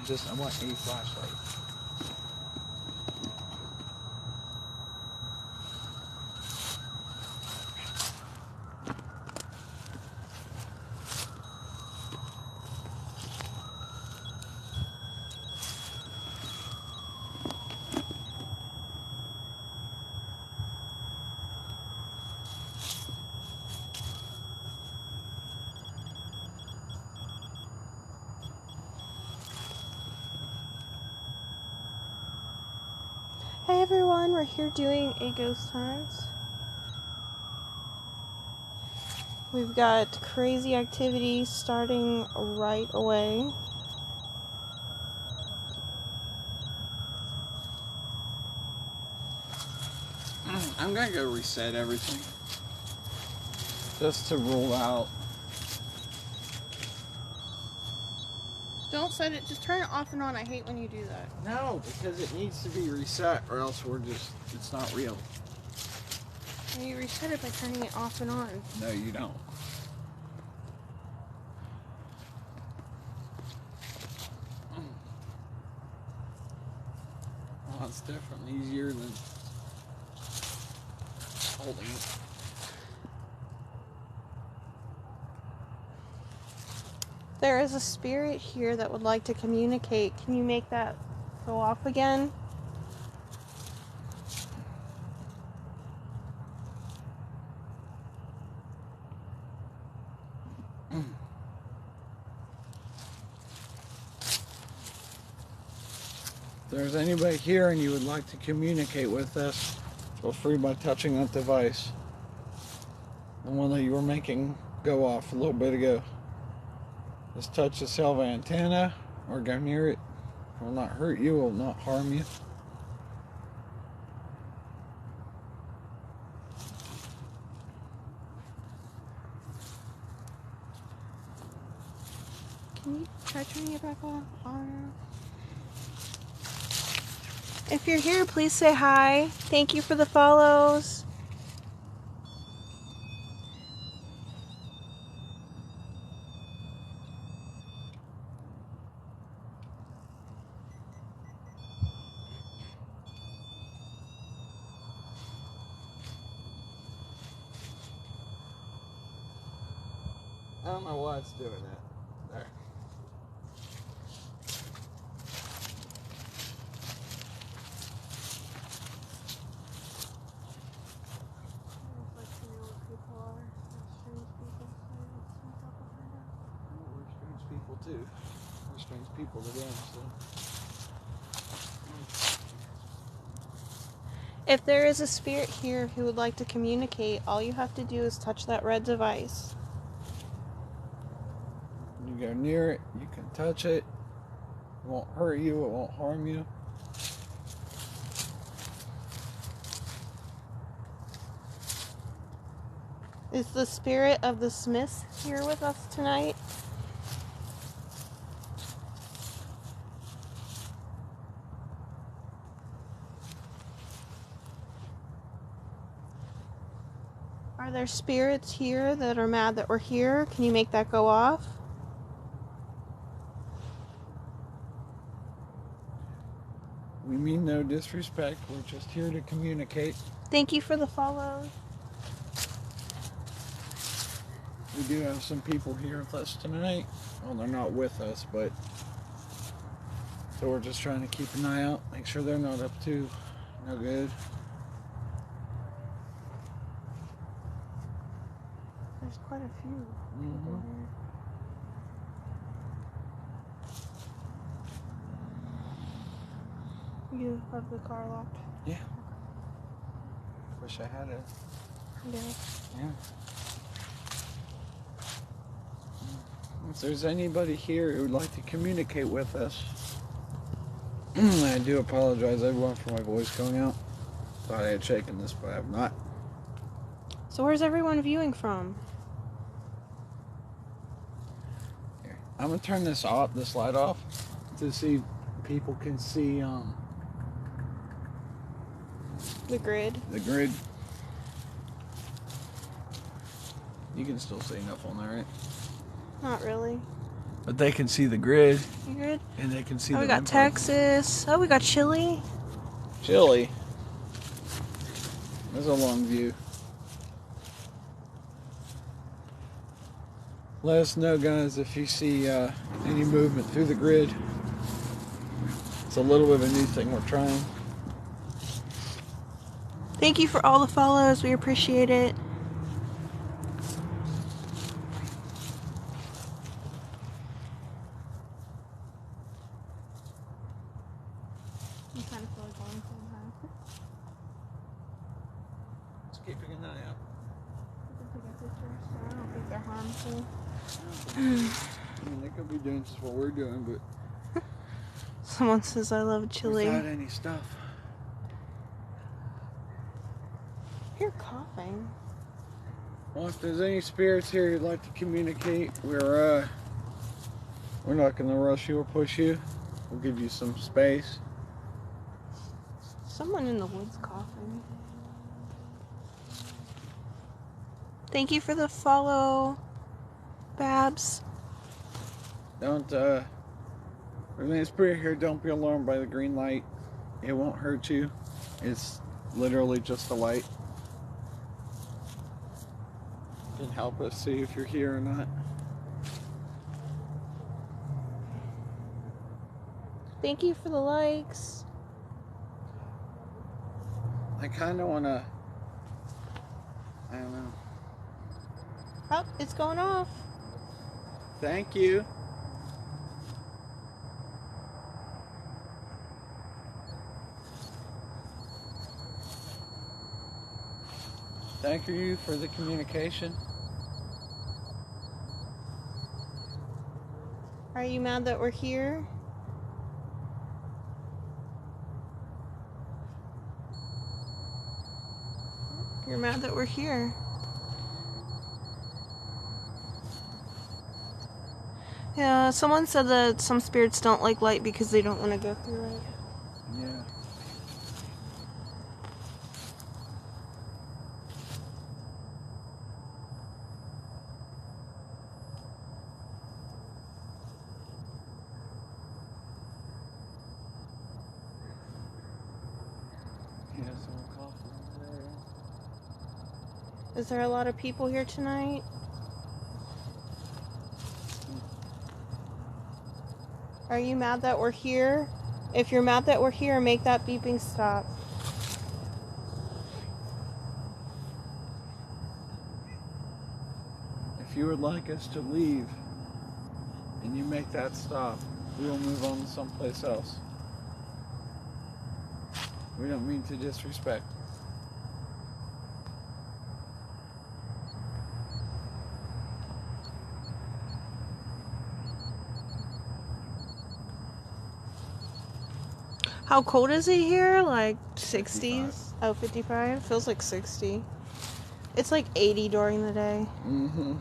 I want a flashlight. Hey everyone, we're here doing a ghost hunt. We've got crazy activity starting right away. I'm gonna go reset everything. Just to rule out. Don't set it, just turn it off and on. I hate when you do that. No, because it needs to be reset or else it's not real. And you reset it by turning it off and on. No, you don't. Well, it's definitely easier than holding it. There is a spirit here that would like to communicate. Can you make that go off again? If there's anybody here and you would like to communicate with us, feel free by touching that device. The one that you were making go off a little bit ago. Just touch the silver antenna or go near it. It will not hurt you, it will not harm you. Can you try turning it back on? If you're here, please say hi. Thank you for the follows. I don't know why it's doing that. There. We're strange people too. We're strange people to them, so. If there is a spirit here who would like to communicate, all you have to do is touch that red device. You go near it, you can touch it. It won't hurt you, it won't harm you. Is the spirit of the Smiths here with us tonight? Are there spirits here that are mad that we're here? Can you make that go off? We mean no disrespect, we're just here to communicate. Thank you for the follow. We do have some people here with us tonight. Well, they're not with us, but so we're just trying to keep an eye out, make sure they're not up to no good. There's quite a few people here. You have the car locked? Yeah. Wish I had it. Yeah. Yeah. If there's anybody here who would like to communicate with us, I do apologize everyone for my voice going out. Thought I had shaken this, but I have not. So where's everyone viewing from? Here. I'm gonna turn this light off to see if people can see The grid. the grid. You can still see enough on there, right? Not really. But they can see the grid. You good? And they can see Oh, the we got REM pod. Texas. Oh, we got Chile. Chile. There's a long view. Let us know, guys, if you see any movement through the grid. It's a little bit of a new thing we're trying. Thank you for all the follows. We appreciate it. I kind of feel like going sometimes. Just keeping an eye out. I don't think they're harmful. I mean, they could be doing just what we're doing, but Someone says I love Chile. without any stuff. You're coughing. Well, if there's any spirits here you'd like to communicate, we're not going to rush you or push you. We'll give you some space. Someone in the woods coughing. Thank you for the follow, Babs. Don't, if there's spirit here, don't be alarmed by the green light. It won't hurt you. It's literally just a light. It can help us see if you're here or not. Thank you for the likes. I kind of want to, I don't know. Oh, it's going off. Thank you. Thank you for the communication. Are you mad that we're here? You're mad that we're here. Yeah, someone said that some spirits don't like light because they don't want to go through it. Yeah. Yeah, someone coughed over there. Is there a lot of people here tonight? Are you mad that we're here? If you're mad that we're here, make that beeping stop. If you would like us to leave and you make that stop, we will move on to someplace else. We don't mean to disrespect. How cold is it here? Like 60s? 55. Oh, 55? Feels like 60. It's like 80 during the day. Mm-hmm.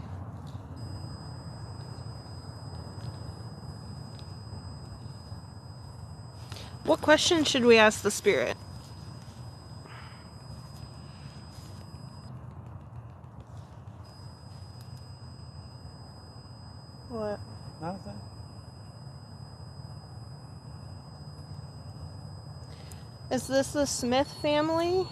What question should we ask the spirit? What? Nothing. Is this the Smith family?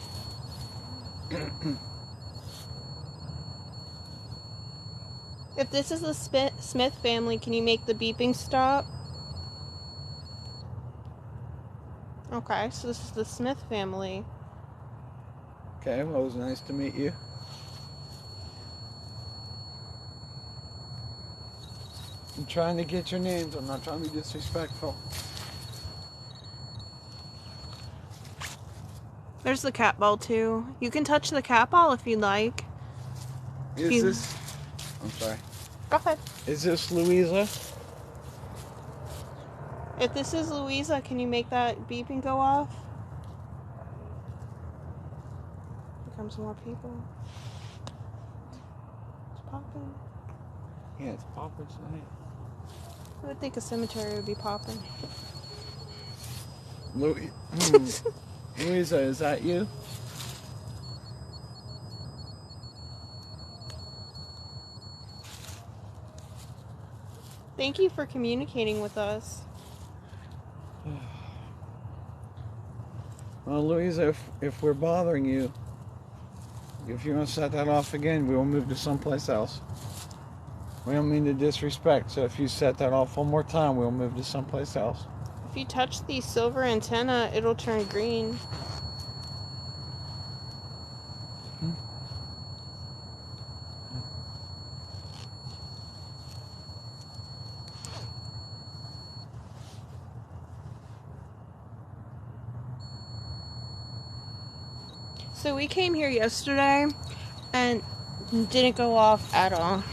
If this is the Smith family, can you make the beeping stop? Okay, so this is the Smith family. Okay, well, it was nice to meet you. I'm trying to get your names. I'm not trying to be disrespectful. There's the cat ball too. You can touch the cat ball if you'd like. Is this... I'm sorry. Go ahead. Is this Louisa? If this is Louisa, can you make that beeping go off? Here comes more people. It's popping. Yeah, it's popping tonight. I would think a cemetery would be popping. Louisa, is that you? Thank you for communicating with us. Well, Louisa, if we're bothering you, if you want to set that off again, we will move to someplace else. We don't mean to disrespect, so if you set that off one more time, we'll move to someplace else. If you touch the silver antenna, it'll turn green. So we came here yesterday and didn't go off at all.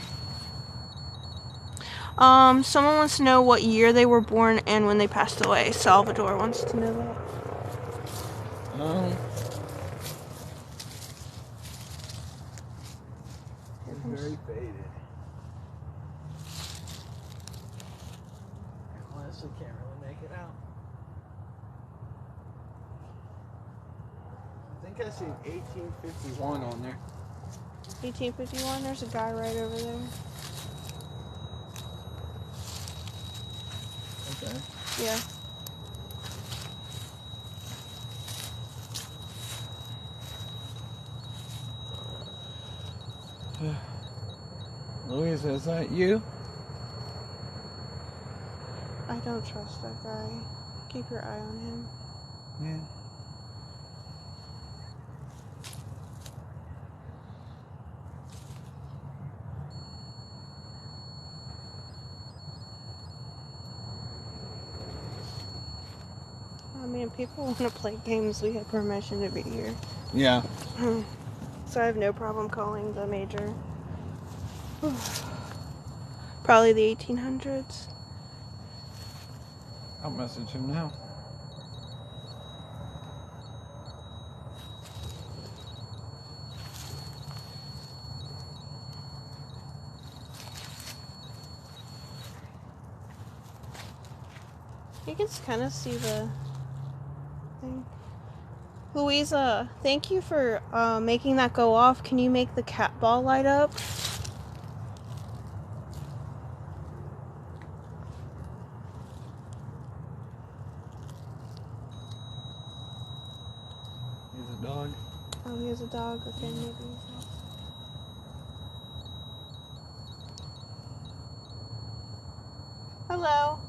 Someone wants to know what year they were born and when they passed away. Salvador wants to know that. It's very faded. I honestly can't really make it out. I think I see 1851 on there. 1851, there's a guy right over there. Okay. Yeah. Louisa, is that you? I don't trust that guy. Keep your eye on him. Yeah. I mean, if people want to play games, we have permission to be here. Yeah. So I have no problem calling the major. Probably the 1800s. I'll message him now. You can kind of see the thing. Louisa, thank you for making that go off. Can you make the cat ball light up? He's a dog. Oh, he has a dog. Okay, maybe. Hello.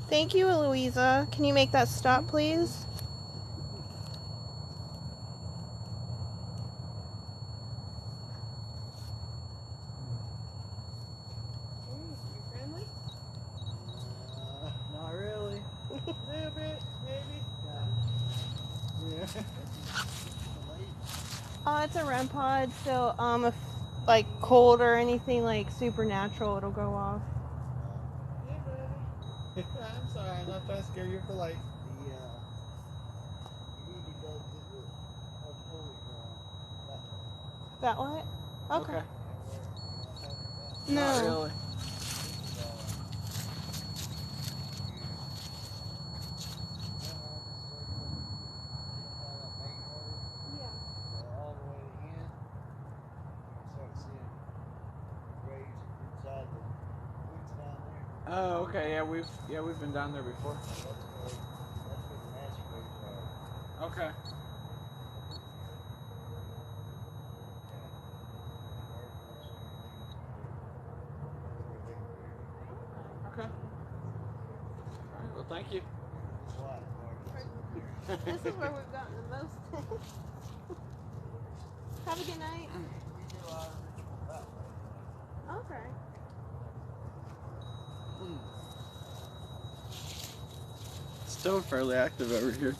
Thank you, Louisa. Can you make that stop, please? Not really. A little bit, maybe. Yeah. It's a REM pod, so if like cold or anything like supernatural, it'll go off. Hey, buddy. I'm sorry, I'm not trying to scare you for life. You need to go to the holy ground. That what? Okay. Not No. really. Yeah. All the way to the end, you start seeing graves inside the woods down there. Oh, okay. Yeah, we've been down there before. That's where the mass graves are. Okay. Okay. All right. Well, thank you. This is where we've gotten the most. Have a good night. Okay. Still fairly active over here.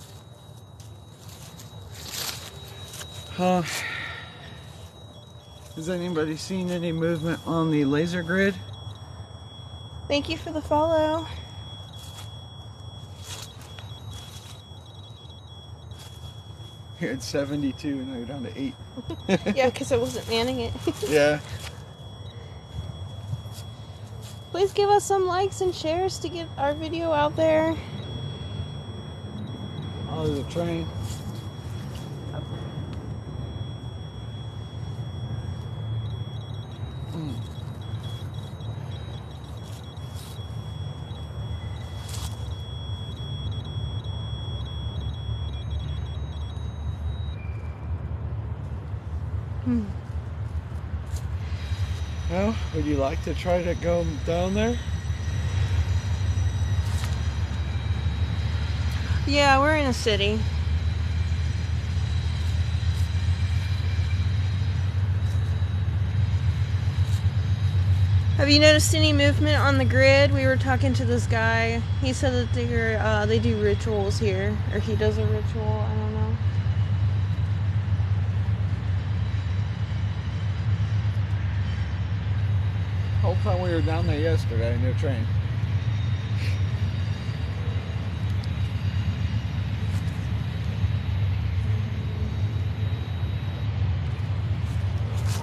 Has anybody seen any movement on the laser grid? Thank you for the follow. Here it's 72 and now you're down to 8. Yeah, because I wasn't manning it. Yeah. Please give us some likes and shares to get our video out there. Oh, there's a train. Well, would you like to try to go down there? Yeah, we're in a city. Have you noticed any movement on the grid? We were talking to this guy. He said that they do rituals here, or he does a ritual. I don't know. Whole time we were down there yesterday, no train.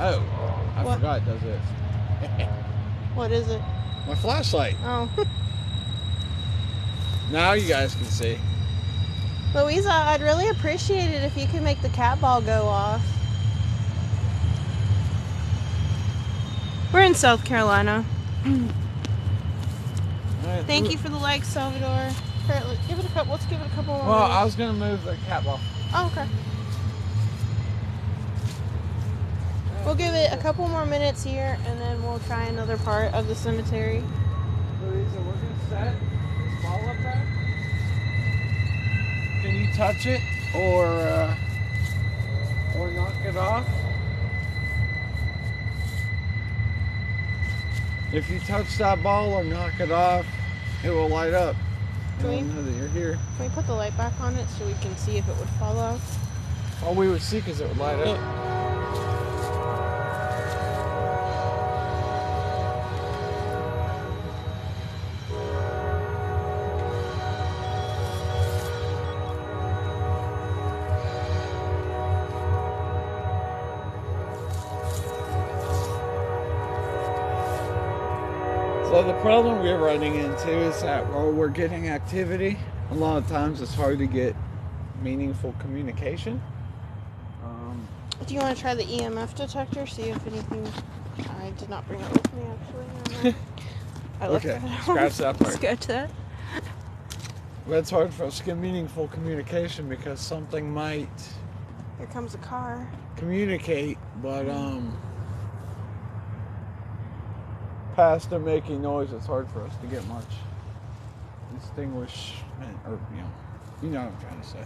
Oh, I What? forgot it does this. What is it? My flashlight. Oh. Now you guys can see. Louisa, I'd really appreciate it if you could make the cat ball go off. We're in South Carolina. Alright, Thank you for the like, Salvador. Here, let's give it a couple more Well, minutes. I was gonna move the cat ball. Oh, okay. We'll give it a couple more minutes here, and then we'll try another part of the cemetery. Louisa, we're gonna set this ball up there. Can you touch it or knock it off? If you touch that ball or knock it off, it will light up. And we'll know that you're here. Can we put the light back on it so we can see if it would fall off? All we would see because it would light up. So the problem we're running into is that while we're getting activity, a lot of times it's hard to get meaningful communication. Do you want to try the EMF detector? See if anything... I did not bring it with me, actually. I left Okay, it at home. scratch that part. Scratch that. But it's hard for us to get meaningful communication because something might Here comes a car. communicate, but past them making noise, it's hard for us to get much distinguishment, or you know what I'm trying to say.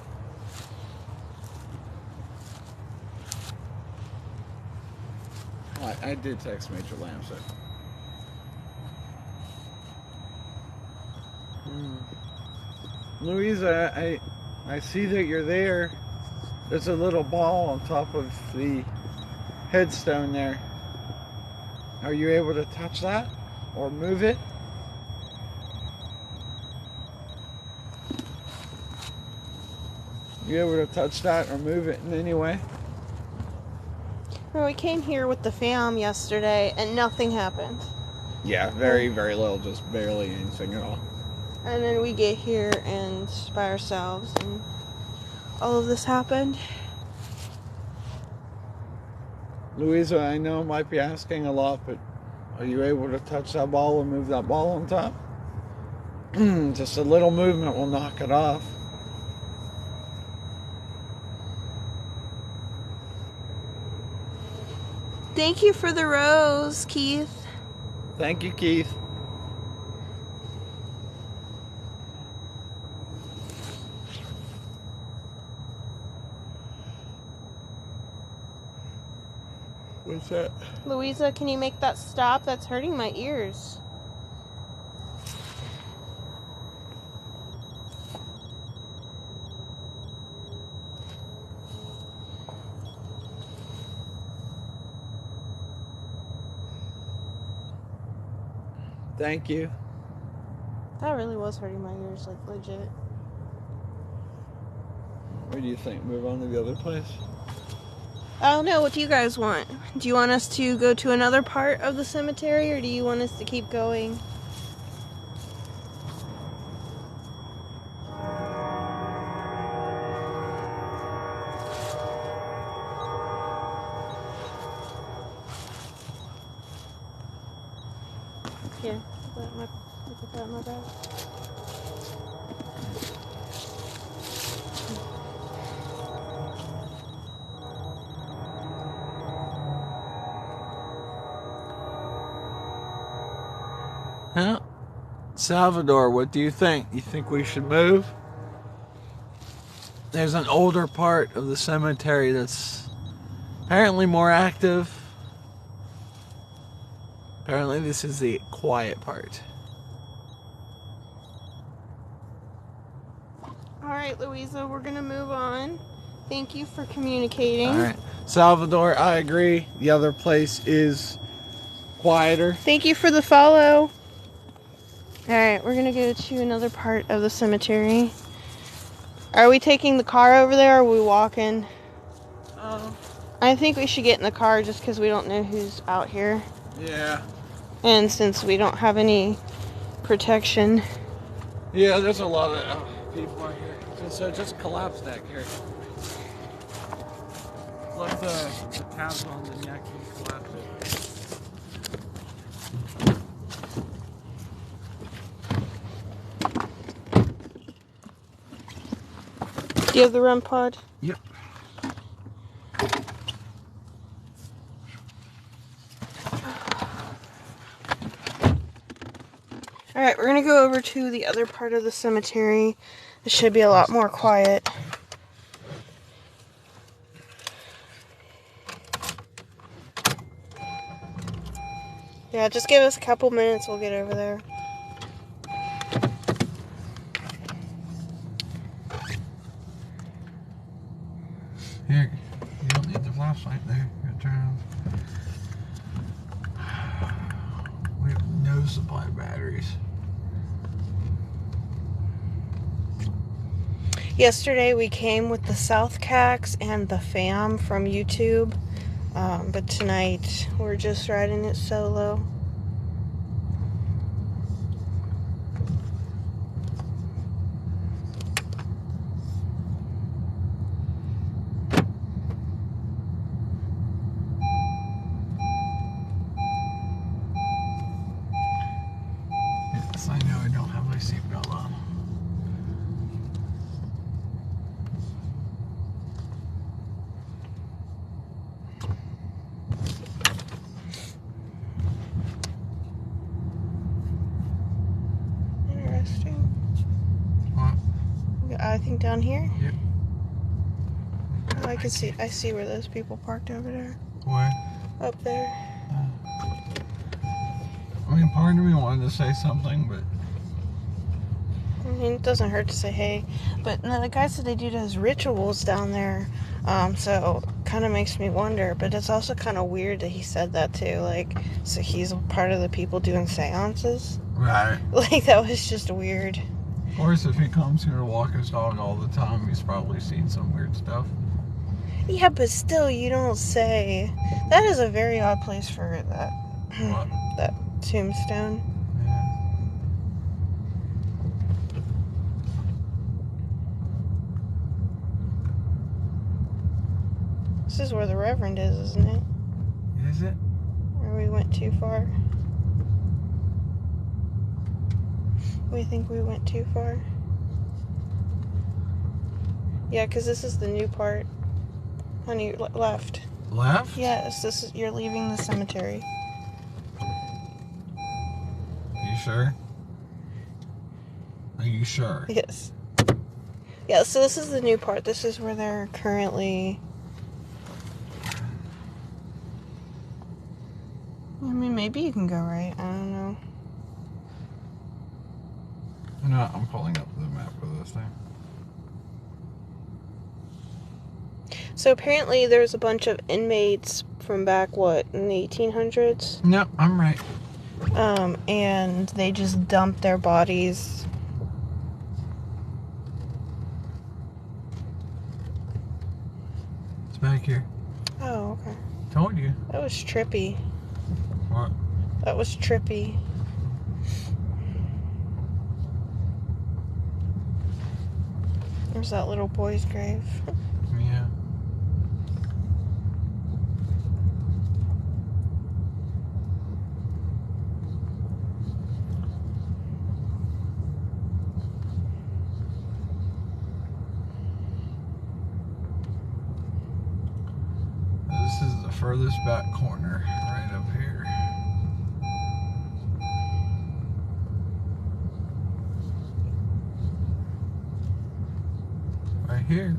I did text Major Lamb, so. Louisa, I see that you're there. There's a little ball on top of the headstone there. Are you able to touch that or move it? You able to touch that or move it in any way? Well, we came here with the fam yesterday and nothing happened. Yeah, very, very little, just barely anything at all. And then we get here and by ourselves and all of this happened. Louisa, I know I might be asking a lot, but are you able to touch that ball and move that ball on top? Just a little movement will knock it off. Thank you for the rose, Keith. Thank you, Keith. What's that? Louisa, can you make that stop? That's hurting my ears. Thank you. That really was hurting my ears, like legit. What do you think? Move on to the other place? I don't know. What do you guys want? Do you want us to go to another part of the cemetery, or do you want us to keep going? Here, put that in my bag. Huh? Salvador, what do you think? You think we should move? There's an older part of the cemetery that's apparently more active. Apparently this is the quiet part. Alright, Louisa, we're gonna move on. Thank you for communicating. Alright. Salvador, I agree. The other place is quieter. Thank you for the follow. Alright, we're gonna go to another part of the cemetery. Are we taking the car over there or are we walking? I think we should get in the car just because we don't know who's out here. Yeah. And since we don't have any protection. Yeah, there's a lot of people out here. So just collapse that character. Let the tabs on the neck and collapse it. Do you have the REM pod? Yep. Alright, we're gonna go over to the other part of the cemetery. It should be a lot more quiet. Yeah, just give us a couple minutes, we'll get over there. Here, you don't need the flashlight there. You're gonna turn on. We have no supply of batteries. Yesterday we came with the South Cax and the fam from YouTube, but tonight we're just riding it solo. Yes, I know I don't have my seatbelt on. Interesting. What? I think down here. Yep. Oh, I see where those people parked over there. Where? Up there. I mean, part of me wanted to say something, but I mean, it doesn't hurt to say hey. But no, the guy said they do those rituals down there. So kind of makes me wonder. But it's also kind of weird that he said that too. Like, so he's part of the people doing seances. right. Like, that was just weird. Of course, if he comes here to walk his dog all the time, he's probably seen some weird stuff. Yeah, but still, you don't say. That is a very odd place for that. What? That tombstone. Yeah. This is where the Reverend is, isn't it? Is it? Or we went too far? We think we went too far. Yeah, because this is the new part. Honey, left. Left? Yes, this is. You're leaving the cemetery. You sure? Are you sure? Yes. Yeah, so this is the new part. This is where they're currently. I mean, maybe you can go right. I don't know. No, I'm pulling up the map for this thing. So apparently there's a bunch of inmates from back, what, in the 1800s? No, I'm right. And they just dumped their bodies. It's back here. Oh, okay. Told you. That was trippy. What? That was trippy. There's that little boy's grave. Yeah. This is the furthest back corner, right up here. here.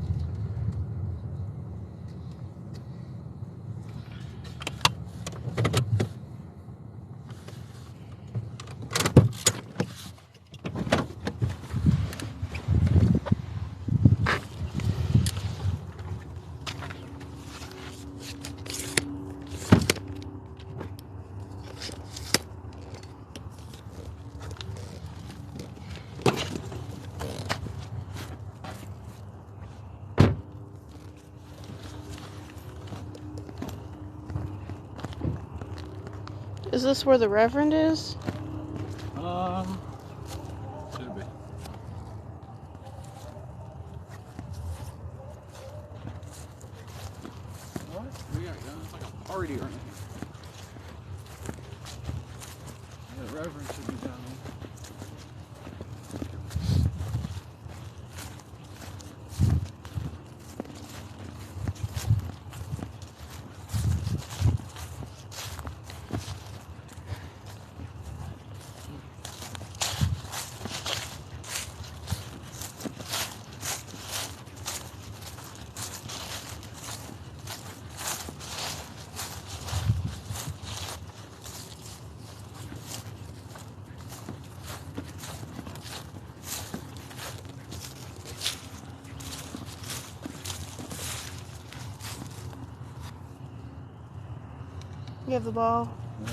Is this where the Reverend is? Should be. What? We got it's like a party right here. The Reverend should be down there. You have the ball. Yeah.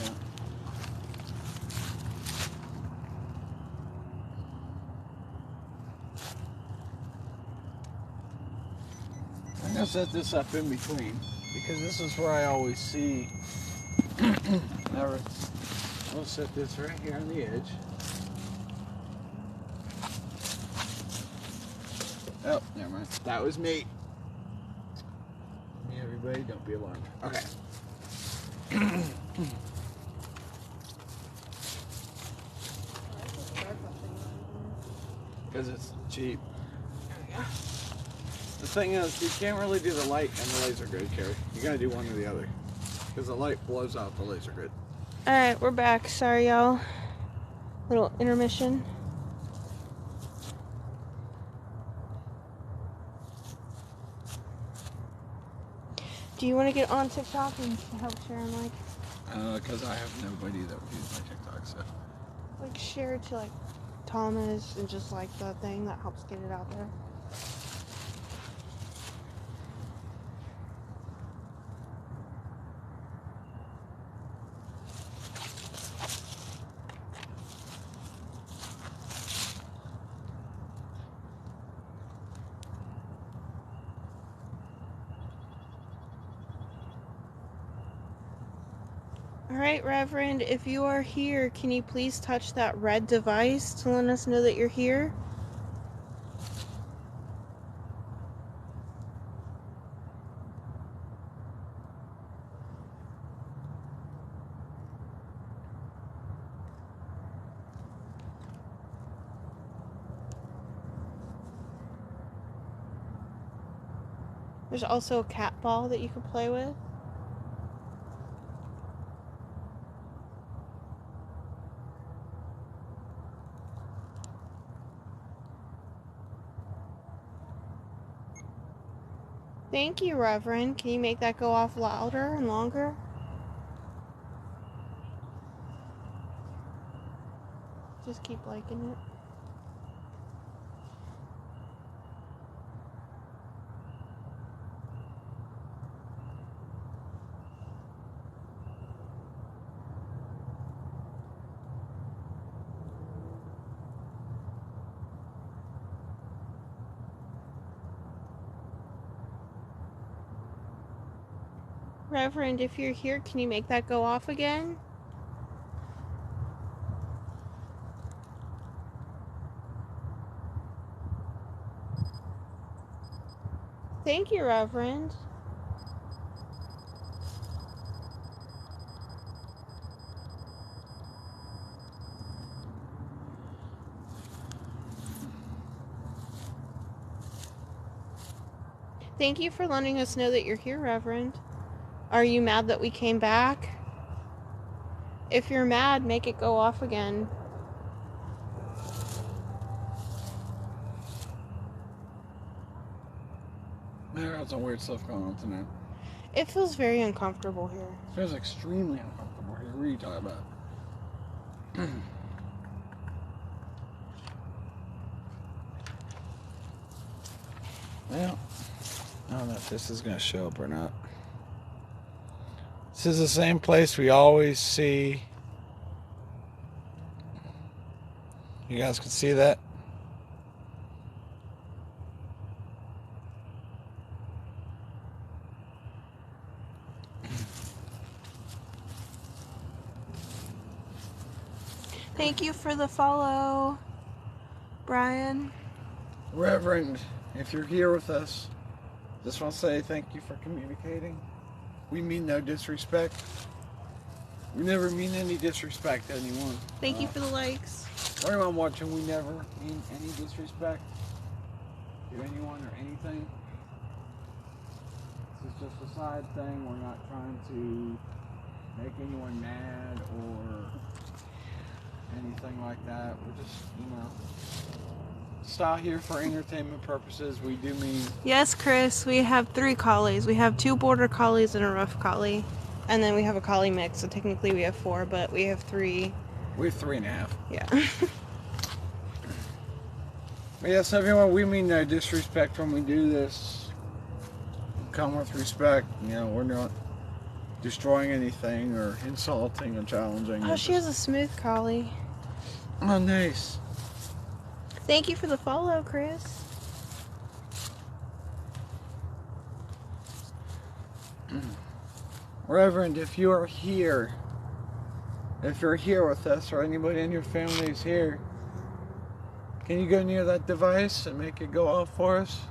I'm gonna set this up in between because this is where I always see. We'll set this right here on the edge. Oh, never mind. That was me. Everybody, don't be alarmed. Okay. Because it's cheap. The thing is, you can't really do the light and the laser grid, Carrie. You gotta do one or the other. Because the light blows out the laser grid. Alright, we're back. Sorry, y'all. Little intermission. Do you want to get on TikTok and help share and Because I have nobody that would use my TikTok, so. share it to Thomas and just the thing that helps get it out there? Alright, Reverend, if you are here, can you please touch that red device to let us know that you're here? There's also a cat ball that you can play with. Thank you, Reverend. Can you make that go off louder and longer? Just keep liking it. Reverend, if you're here, can you make that go off again? Thank you, Reverend. Thank you for letting us know that you're here, Reverend. Are you mad that we came back? If you're mad, make it go off again. There's some weird stuff going on tonight. It feels very uncomfortable here. It feels extremely uncomfortable here. What are you talking about? Well, I don't know if this is going to show up or not. This is the same place we always see. You guys can see that? Thank you for the follow, Brian. Reverend, if you're here with us, just want to say thank you for communicating. We mean no disrespect. We never mean any disrespect to anyone. Thank you for the likes. For anyone watching, we never mean any disrespect to anyone or anything. This is just a side thing. We're not trying to make anyone mad or anything like that. We're just, out here for entertainment purposes. We do mean... Yes, Chris, we have 3 collies. We have 2 border collies and a rough collie. And then we have a collie mix, so technically we have 4, but we have 3. We have 3.5. Yeah. But yes, everyone, we mean no disrespect when we do this. Come with respect. You know, we're not destroying anything or insulting or challenging. Oh, she has a smooth collie. Oh, nice. Thank you for the follow, Chris. Reverend, if you are here, if you're here with us or anybody in your family is here, can you go near that device and make it go off for us?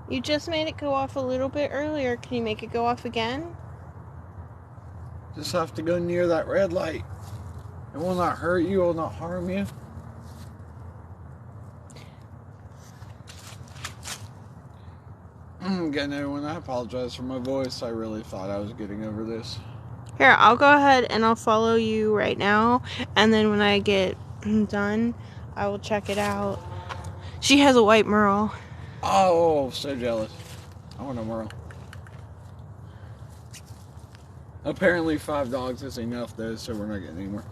You just made it go off a little bit earlier. Can you make it go off again? Just have to go near that red light. It will not hurt you, it will not harm you. Again, everyone, I apologize for my voice. I really thought I was getting over this. Here, I'll go ahead and I'll follow you right now. And then when I get done, I will check it out. She has a white merle. Oh, so jealous. I want a merle. Apparently 5 dogs is enough though, so we're not getting any more.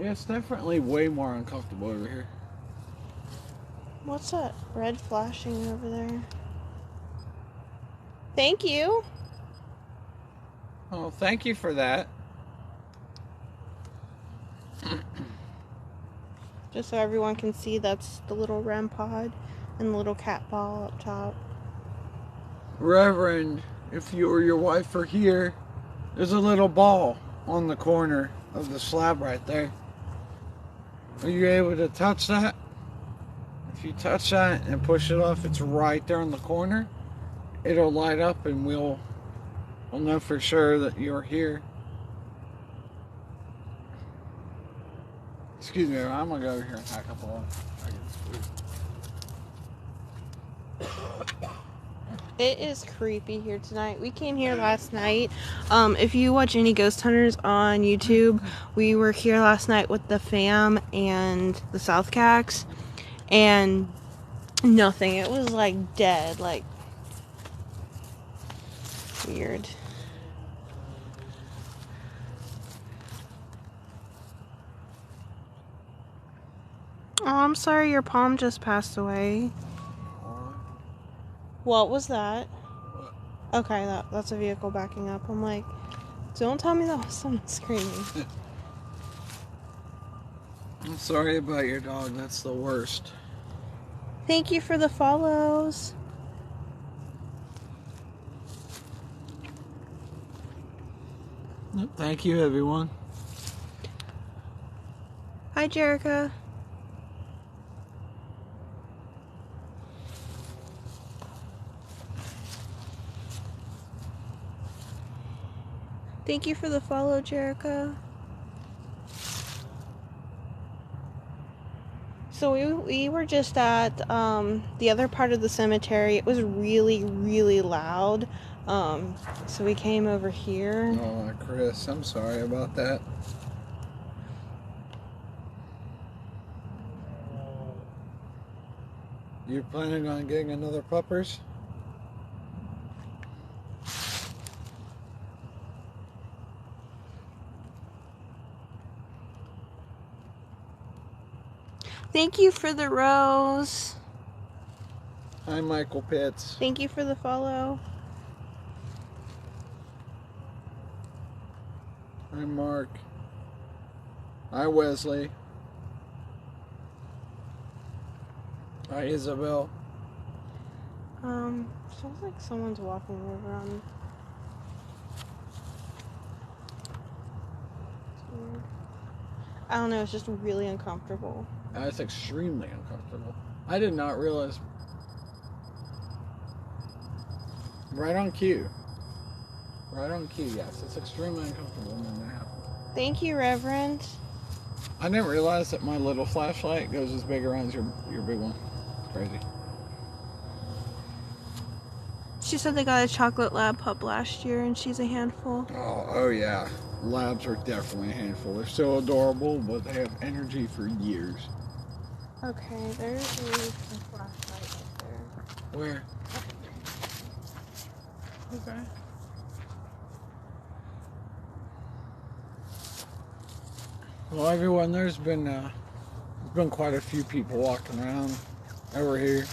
Yeah, it's definitely way more uncomfortable over here. What's that red flashing over there? Thank you. Oh, thank you for that. Just so everyone can see, that's the little REM pod and the little cat ball up top. Reverend, if you or your wife are here, there's a little ball on the corner of the slab right there. Are you able to touch that? If you touch that and push it off, it's right there in the corner. It'll light up and we'll know for sure that you're here. Excuse me, I'm gonna go over here and hack up all. It is creepy here tonight. We came here last night. If you watch any ghost hunters on YouTube, we were here last night with the fam and the South Cax, and nothing. It was like dead, like weird. Oh, I'm sorry your palm just passed away. What was that? What? Okay, that's a vehicle backing up. I'm like, don't tell me that was someone screaming. I'm sorry about your dog, that's the worst. Thank you for the follows. Thank you, everyone. Hi, Jerica. Thank you for the follow, Jerica. So we were just at the other part of the cemetery. It was really, really loud. So we came over here. Oh, Chris, I'm sorry about that. You planning on getting another puppers? Thank you for the rose. Hi, Michael Pitts. Thank you for the follow. Hi, Mark. Hi, Wesley. Hi, Isabel. Sounds like someone's walking over on. It's weird. I don't know, it's just really uncomfortable. That's extremely uncomfortable. I did not realize. Right on cue. Right on cue, yes. It's extremely uncomfortable when that happens. Thank you, Reverend. I didn't realize that my little flashlight goes as big around as your big one. It's crazy. She said they got a chocolate lab pup last year and she's a handful. Oh yeah. Labs are definitely a handful. They're so adorable, but they have energy for years. Okay, there's a flashlight right there. Where? Okay. Well, everyone, there's been quite a few people walking around over here.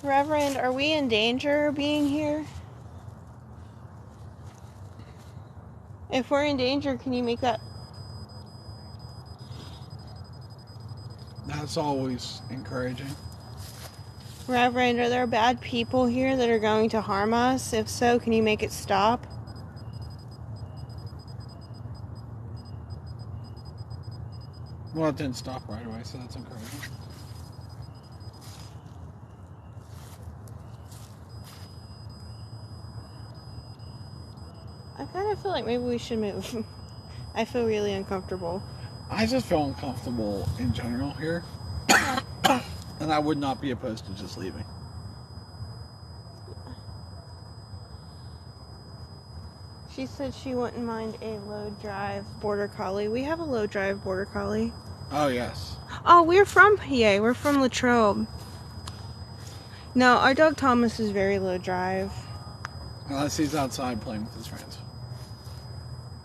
Reverend, are we in danger being here? If we're in danger, can you make that? That's always encouraging. Reverend, are there bad people here that are going to harm us? If so, can you make it stop? Well, it didn't stop right away, so that's encouraging. I kind of feel like maybe we should move. I feel really uncomfortable. I just feel uncomfortable in general here. And I would not be opposed to just leaving. She said she wouldn't mind a low drive border collie. We have a low drive border collie. Oh, yes. Oh, we're from PA. We're from Latrobe. No, our dog Thomas is very low drive. Unless he's outside playing with his friends.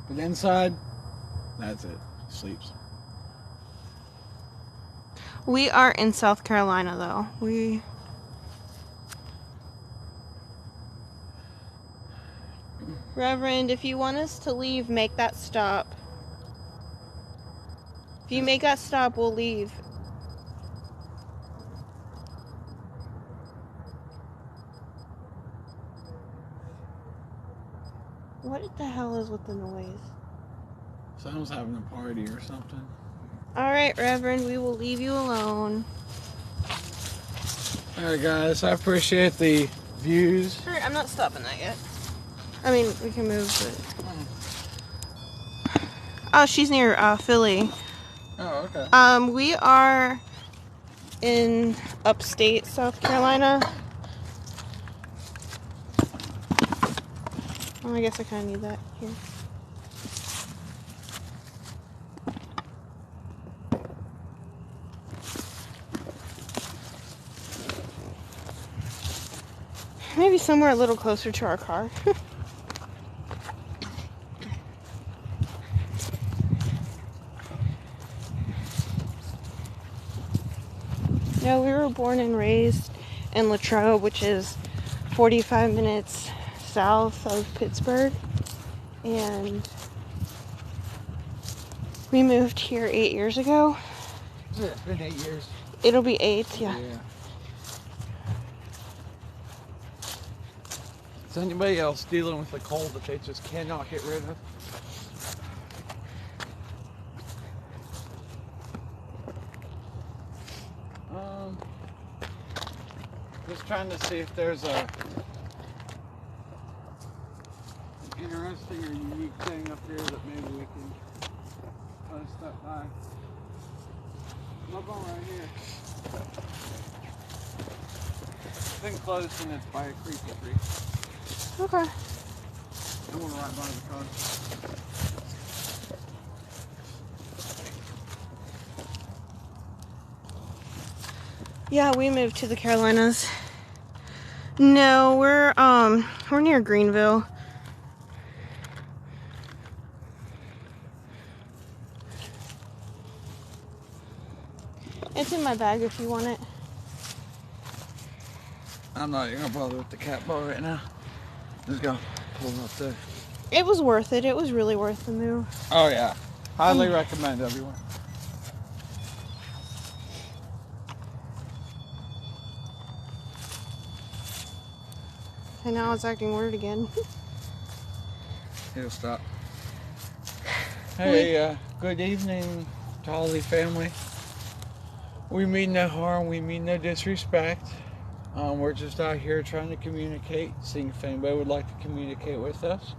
But inside, that's it. Sleeps. We are in South Carolina, though. Reverend, if you want us to leave, make that stop. If you make that stop, we'll leave. What the hell is with the noise? Someone's having a party or something. Alright, Reverend, we will leave you alone. Alright, guys, I appreciate the views. Alright, I'm not stopping that yet. I mean, we can move, but... Oh, she's near Philly. Oh, okay. We are in upstate South Carolina. Oh, I guess I kind of need that here. Maybe somewhere a little closer to our car. Yeah, we were born and raised in Latrobe, which is 45 minutes south of Pittsburgh. And we moved here 8 years ago. Yeah, it's been 8 years. It'll be 8, yeah. Is anybody else dealing with a cold that they just cannot get rid of? Just trying to see if there's an interesting or unique thing up here that maybe we can step by. Look on right here. It's been closed and it's by a creepy tree. Okay. I want to ride by the car. Yeah, we moved to the Carolinas. No, we're near Greenville. It's in my bag if you want it. I'm not even gonna bother with the cat ball right now. Just go pull it up there. It was worth it. It was really worth the move. Oh yeah, highly recommend everyone. And now it's acting weird again. It'll stop. Hey, good evening, Tolly family. We mean no harm, we mean no disrespect. We're just out here trying to communicate, seeing if anybody would like to communicate with us.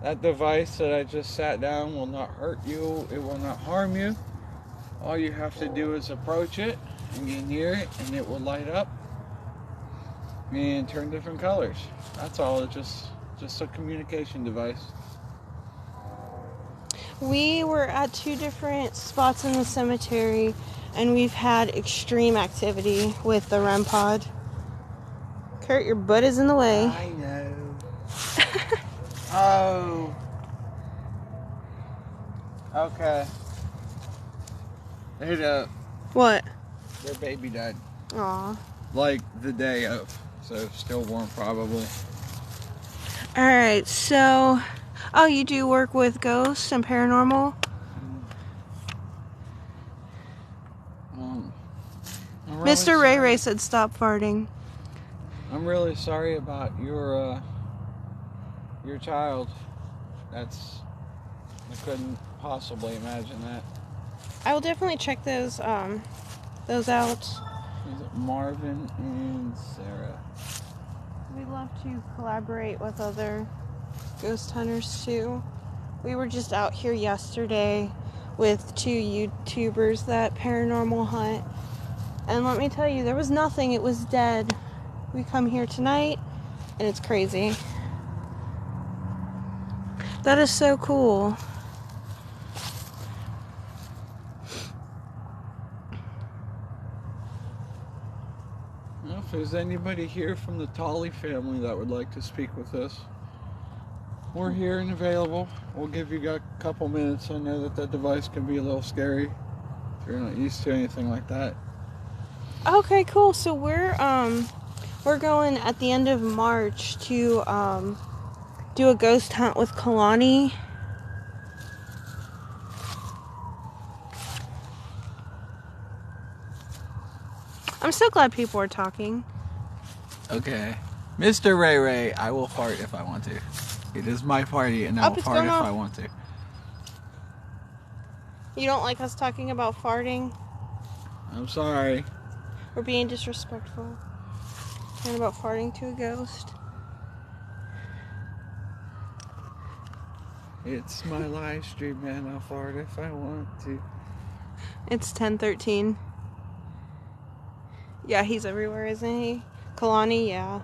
That device that I just sat down will not hurt you, it will not harm you. All you have to do is approach it, and you can hear it, and it will light up and turn different colors. That's all. It's just a communication device. We were at 2 different spots in the cemetery, and we've had extreme activity with the REM pod. Kurt, your butt is in the way. I know. Oh. Okay. What? Their baby died. Aw. Like the day of. So stillborn probably. Alright, so... Oh, you do work with ghosts and paranormal? I'm really Mr. Ray sorry. Ray said stop farting. I'm really sorry about your child. I couldn't possibly imagine that. I will definitely check those out. Is it Marvin and Sarah? We'd love to collaborate with other ghost hunters too. We were just out here yesterday with 2 YouTubers that paranormal hunt. And let me tell you, there was nothing. It was dead. We come here tonight and it's crazy. That is so cool. Well, if there's anybody here from the Tolley family that would like to speak with us, we're here and available. We'll give you a couple minutes. I know that device can be a little scary if you're not used to anything like that. Okay, cool. So we're going at the end of March to do a ghost hunt with Kalani. I'm so glad people are talking. Okay. Mr. Ray Ray, I will fart if I want to. It is my party and I will fart if I want to. You don't like us talking about farting? I'm sorry. We're being disrespectful. And about farting to a ghost. It's my live stream, man. I'll fart if I want to. It's 10:13. Yeah, he's everywhere, isn't he? Kalani, yeah.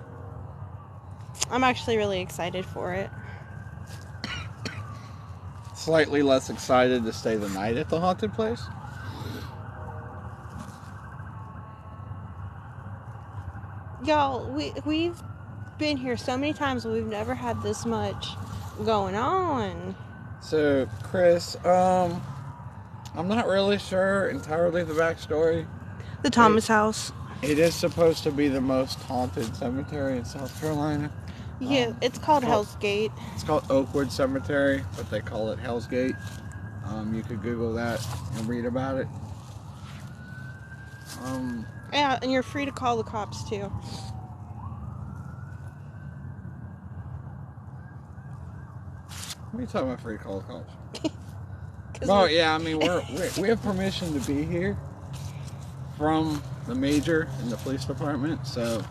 I'm actually really excited for it. Slightly less excited to stay the night at the haunted place. Y'all, we've been here so many times, but we've never had this much going on. So, Chris, I'm not really sure entirely the backstory. The Thomas house. It is supposed to be the most haunted cemetery in South Carolina. Yeah, it's called Hell's Gate. It's called Oakwood Cemetery, but they call it Hell's Gate. You could Google that and read about it. Yeah, and you're free to call the cops too. What are you talking about, free to call the cops? Well, yeah, I mean, we have permission to be here from the major and the police department, so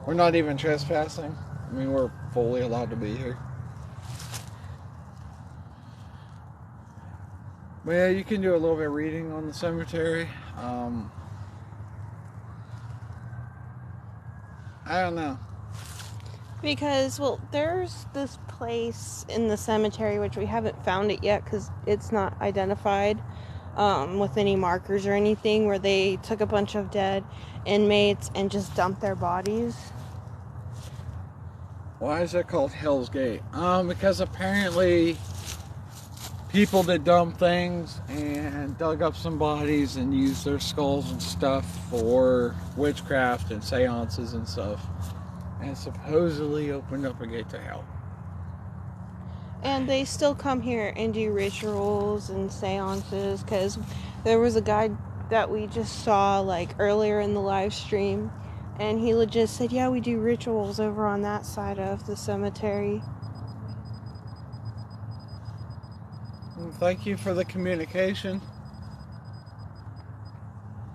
we're not even trespassing. I mean, we're fully allowed to be here. But yeah, you can do a little bit of reading on the cemetery. I don't know. Because, well, there's this place in the cemetery, which we haven't found it yet because it's not identified. with any markers or anything, where they took a bunch of dead inmates and just dumped their bodies. Why is it called Hell's Gate? Because apparently people did dumb things and dug up some bodies and used their skulls and stuff for witchcraft and seances and stuff, and supposedly opened up a gate to hell. And they still come here and do rituals and seances, because there was a guy that we just saw like earlier in the live stream, and he legit said, yeah, we do rituals over on that side of the cemetery. Well, thank you for the communication.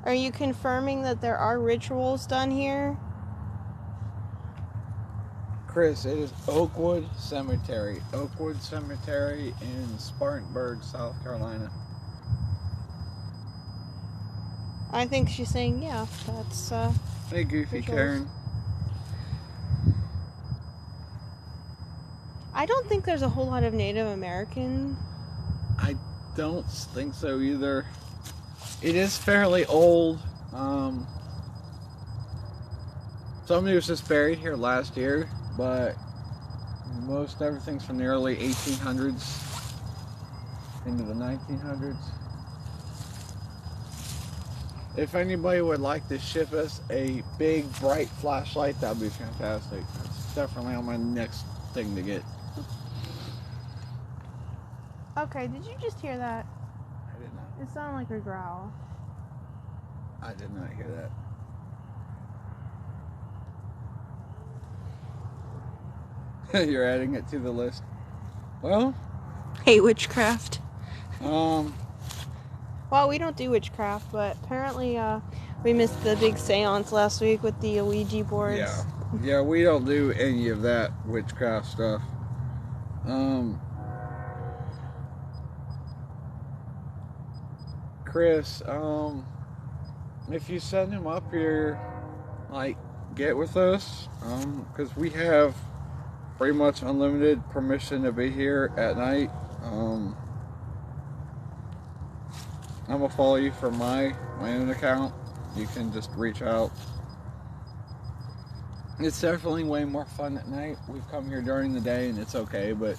Are you confirming that there are rituals done here? Chris, it is Oakwood Cemetery. Oakwood Cemetery in Spartanburg, South Carolina. I think she's saying, yeah, that's Hey, Goofy rituals. Karen. I don't think there's a whole lot of Native American. I don't think so either. It is fairly old. Somebody was just buried here last year, but most everything's from the early 1800s into the 1900s. If anybody would like to ship us a big bright flashlight, that'd be fantastic. That's definitely on my next thing to get. Okay, did you just hear that? I did not. It sounded like a growl. I did not hear that. You're adding it to the list. Well, Hate witchcraft. um, Well, we don't do witchcraft, but apparently we missed the big seance last week with the Ouija boards. yeah, we don't do any of that witchcraft stuff. Chris, if you send him up here, like, get with us, because we have pretty much unlimited permission to be here at night. I'm gonna follow you from my own account. You can just reach out. It's definitely way more fun at night. We've come here during the day and it's okay, but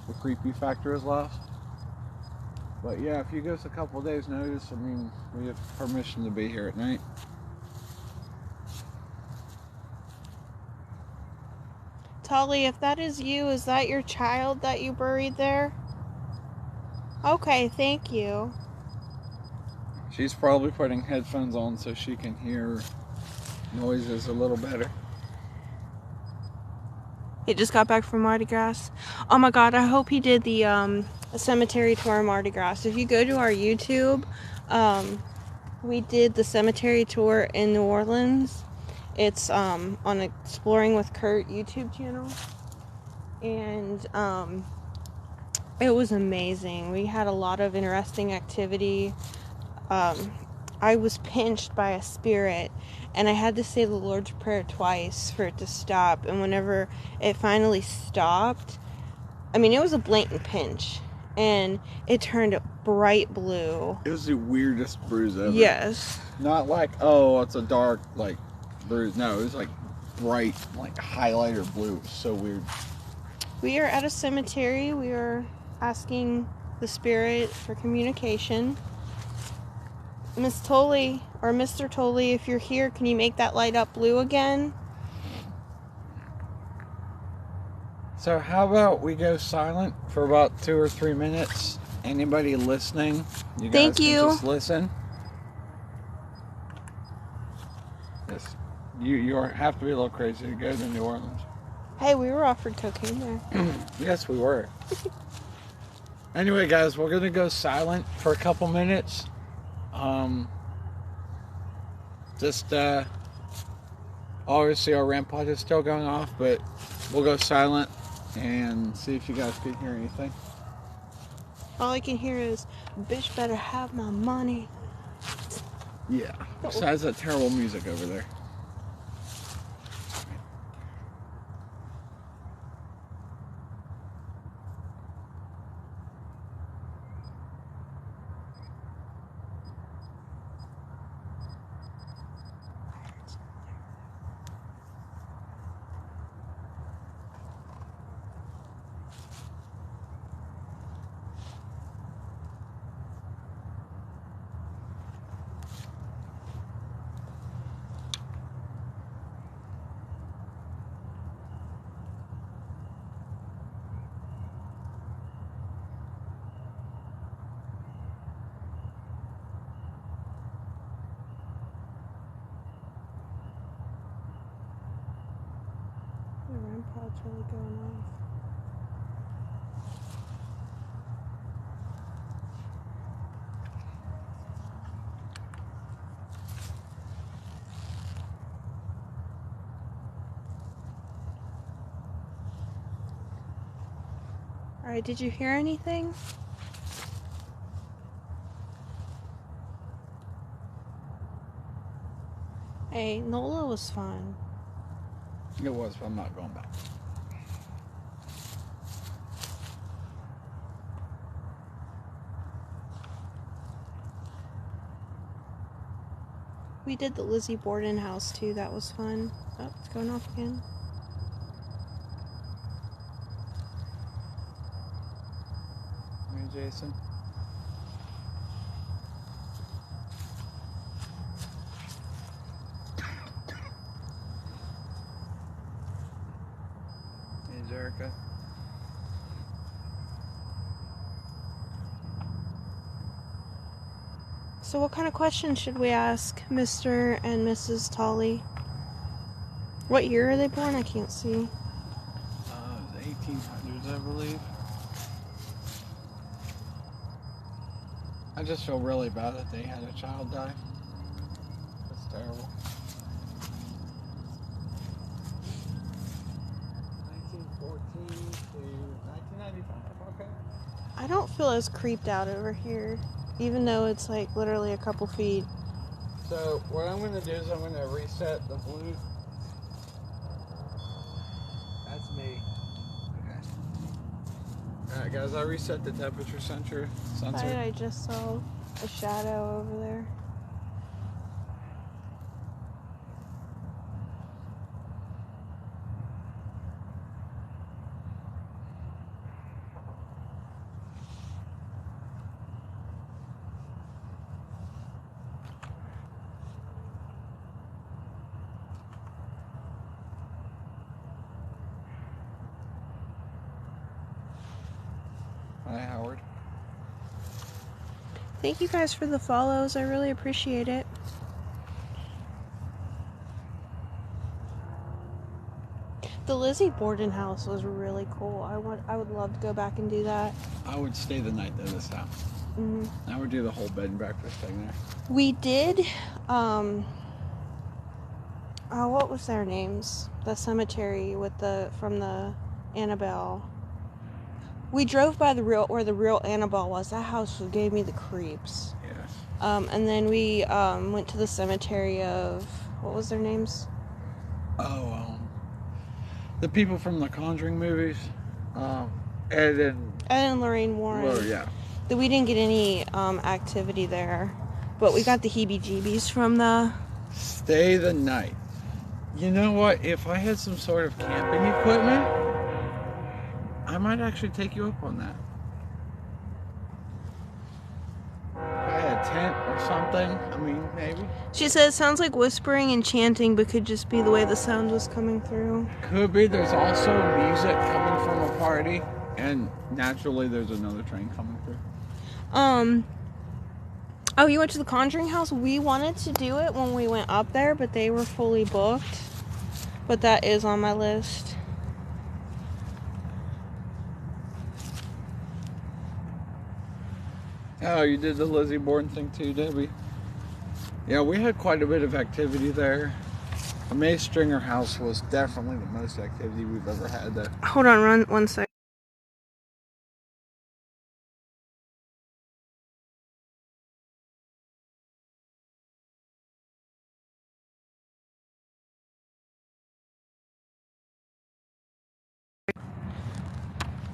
the creepy factor is lost. But yeah, if you give us a couple of days notice, I mean, we have permission to be here at night. Tully, if that is you, is that your child that you buried there? Okay, thank you. She's probably putting headphones on so she can hear noises a little better. He just got back from Mardi Gras. Oh my god, I hope he did the cemetery tour Mardi Gras. If you go to our YouTube, we did the cemetery tour in New Orleans. It's on Exploring with Kurt YouTube channel. And it was amazing. We had a lot of interesting activity. I was pinched by a spirit, and I had to say the Lord's Prayer twice for it to stop. And whenever it finally stopped, I mean, it was a blatant pinch, and it turned bright blue. It was the weirdest bruise ever. Yes. Not like, oh, it's a dark, like, bruise. No, it was like bright, like highlighter blue. It was so weird. We are at a cemetery. We are asking the spirit for communication. Miss Tolley, or Mr. Tolley, if you're here, can you make that light up blue again? So how about we go silent for about 2 or 3 minutes? Anybody listening, you guys Thank can you. just listen. Yes, you have to be a little crazy to go to New Orleans. Hey, we were offered cocaine there. Yes, we were. Anyway, guys, we're gonna go silent for a couple minutes. Obviously our REM pod is still going off, but we'll go silent and see if you guys can hear anything. All I can hear is, bitch better have my money. Yeah. Besides that terrible music over there. what's really going on. Alright, did you hear anything? Hey, NOLA was fun. It was, but I'm not going back. We did the Lizzie Borden house too, that was fun. Oh, it's going off again. Hey, Jason. Hey, Jerica. So what kind of questions should we ask Mr. and Mrs. Tolley? What year are they born? I can't see. It was 1800s, I believe. I just feel really bad that they had a child die. That's terrible. 1914 to 1995, okay. I don't feel as creeped out over here, even though it's like literally a couple feet. So what I'm going to do is I'm going to reset the blue. That's me. Okay. Alright guys, I reset the temperature sensor. Right, I just saw a shadow over there. Hi, Howard. Thank you guys for the follows. I really appreciate it. The Lizzie Borden house was really cool. I would love to go back and do that. I would stay the night at this house. Mm-hmm. I would do the whole bed and breakfast thing there. We did, oh, what was their names? The cemetery with from the Annabelle. We drove by where the real Annabelle was. That house gave me the creeps. Yes. And then we went to the cemetery of, what was their names? Oh, the people from the Conjuring movies. Ed and Lorraine Warren. Well, yeah. We didn't get any activity there, but we got the heebie-jeebies from the... Stay the night. You know what? If I had some sort of camping equipment, I might actually take you up on that. If I had a tent or something, I mean, maybe. She said it sounds like whispering and chanting, but could just be the way the sound was coming through. Could be. There's also music coming from a party, and naturally there's another train coming through. Oh, you went to the Conjuring house? We wanted to do it when we went up there, but they were fully booked. But that is on my list. Oh, you did the Lizzie Borden thing too, Debbie? Yeah, we had quite a bit of activity there. The May Stringer house was definitely the most activity we've ever had there. Hold on, one sec.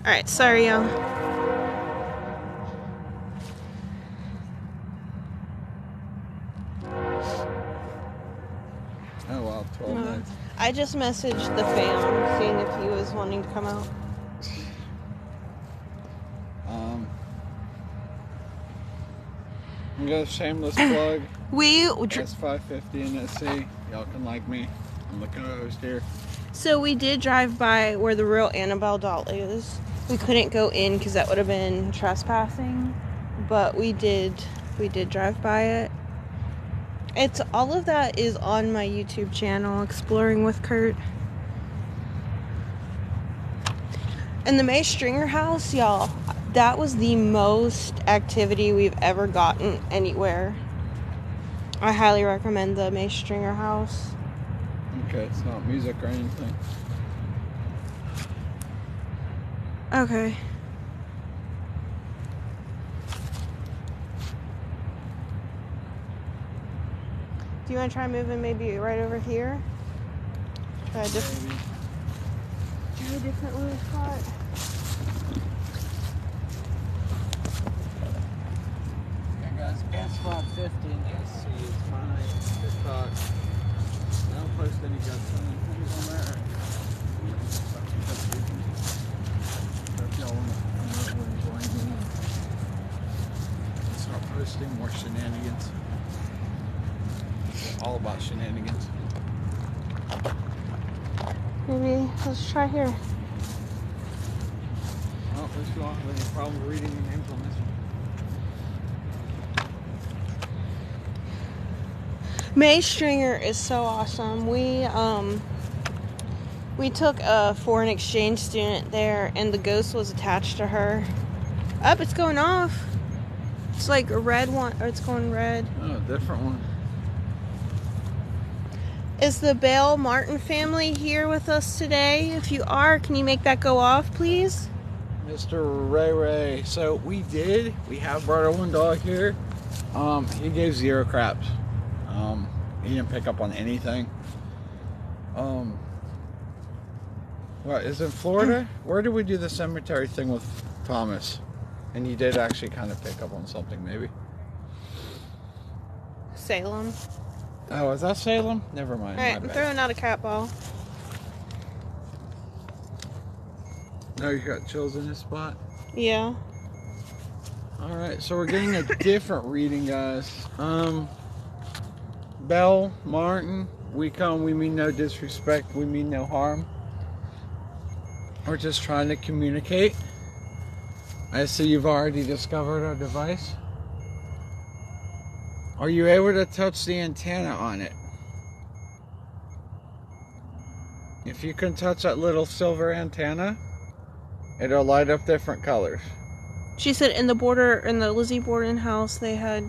Alright, sorry y'all. Oh wow, 12 minutes. I just messaged the fam, seeing if he was wanting to come out. I'm gonna shameless plug. We S550 and SC. Y'all can like me. I'm the co-host here. So we did drive by where the real Annabelle doll is. We couldn't go in because that would have been trespassing, but we did drive by it. It's all of that is on my YouTube channel, Exploring with Kurt. And the May Stringer house, y'all, that was the most activity we've ever gotten anywhere. I highly recommend the May Stringer house. Okay, it's not music or anything. Okay. Do you want to try moving maybe right over here? Try a different little spot. Okay, guys, gas spot 50. Let's see, it's my TikTok. I don't post any guts on things on there. So if y'all want to join me, start posting more shenanigans. All about shenanigans. Maybe let's try here. Well, at least you won't have any problem reading the names on this one. May Stringer is so awesome. We took a foreign exchange student there, and the ghost was attached to her. Up, it's going off. It's like a red one, or it's going red. Oh, a different one. Is the Bale Martin family here with us today? If you are, can you make that go off, please? Mr. Ray Ray. So we have brought our one dog here. He gave 0 craps. He didn't pick up on anything. What is in Florida? Where did we do the cemetery thing with Thomas? And he did actually kind of pick up on something, maybe. Salem. Oh, is that Salem? Never mind. Alright, I'm throwing out a cat ball. No, you got chills in this spot? Yeah. Alright, so we're getting a different reading, guys. Bell, Martin, we mean no disrespect, we mean no harm. We're just trying to communicate. I see you've already discovered our device. Are you able to touch the antenna on it? If you can touch that little silver antenna, it'll light up different colors. She said in the Lizzie Borden house, they had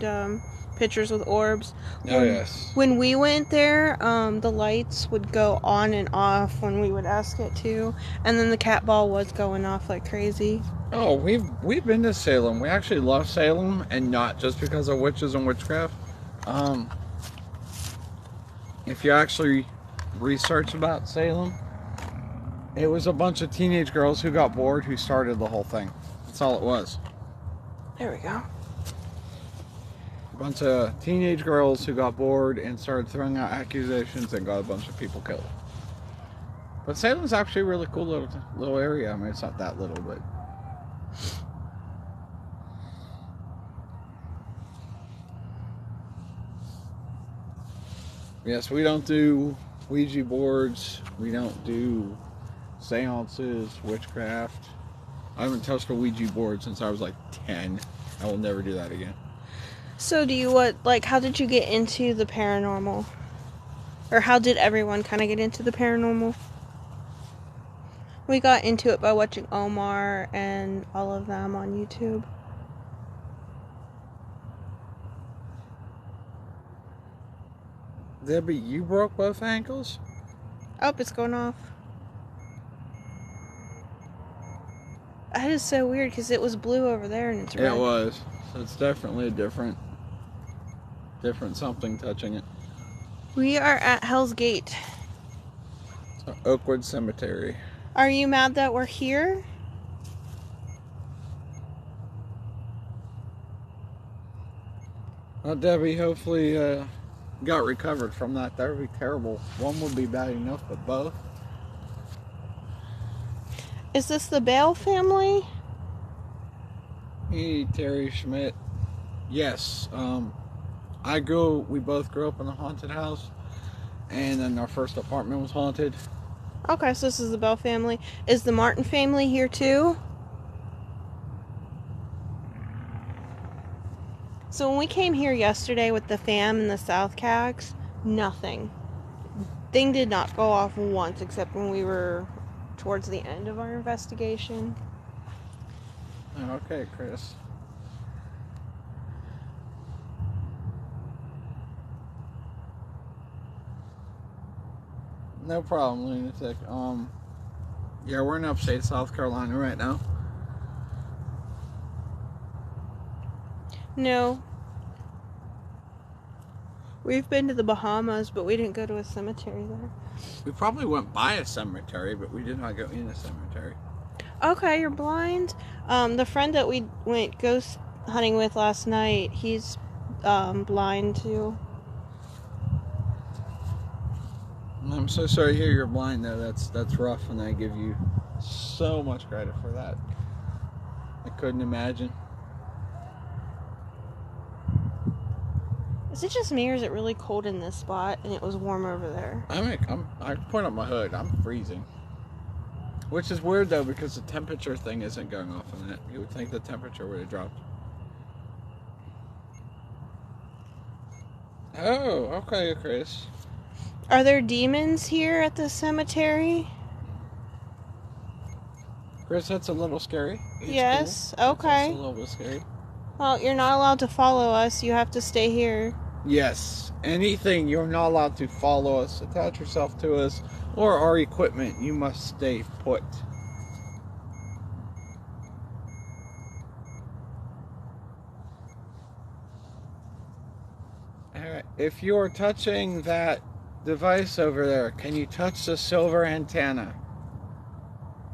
pictures with orbs. Oh, yes. When we went there, the lights would go on and off when we would ask it to, and then the cat ball was going off like crazy. Oh, we've been to Salem. We actually love Salem, and not just because of witches and witchcraft. If you actually research about Salem, it was a bunch of teenage girls who got bored who started the whole thing. That's all it was. There we go. A bunch of teenage girls who got bored and started throwing out accusations and got a bunch of people killed. But Salem's actually a really cool little area. I mean, it's not that little, but... Yes, we don't do Ouija boards. We don't do seances, witchcraft. I haven't touched a Ouija board since I was like 10. I will never do that again. So how did you get into the paranormal? Or how did everyone kind of get into the paranormal? We got into it by watching Omar and all of them on YouTube. Debbie, you broke both ankles? Oh, it's going off. That is so weird because it was blue over there and it's red. It was. So it's definitely a different something touching it. We are at Hell's Gate. So Oakwood Cemetery. Are you mad that we're here? Well, Debbie, hopefully got recovered from that. That would be terrible. One would be bad enough, but both. Is this the Bale family? Hey, Terry Schmidt. Yes. We both grew up in a haunted house, and then our first apartment was haunted. Okay, so this is the Bell family. Is the Martin family here too? So when we came here yesterday with the fam and the South Cags, nothing. Thing did not go off once except when we were towards the end of our investigation. Okay, Chris. No problem, lunatic. Yeah, we're in upstate South Carolina right now. No. We've been to the Bahamas, but we didn't go to a cemetery there. We probably went by a cemetery, but we did not go in a cemetery. Okay, you're blind. The friend that we went ghost hunting with last night, he's blind too. I'm so sorry to hear you're blind, though. That's rough, and I give you so much credit for that. I couldn't imagine. Is it just me, or is it really cold in this spot and it was warm over there? I point up my hood. I'm freezing, which is weird though because the temperature thing isn't going off on it. You would think the temperature would have dropped. Oh, okay, Chris. Are there demons here at the cemetery? Chris, that's a little scary. It's Yes, cool. okay. It's a little bit scary. Well, you're not allowed to follow us. You have to stay here. Yes, anything you're not allowed to follow us, attach yourself to us, or our equipment. You must stay put. Alright, if you're touching that device over there, can you touch the silver antenna?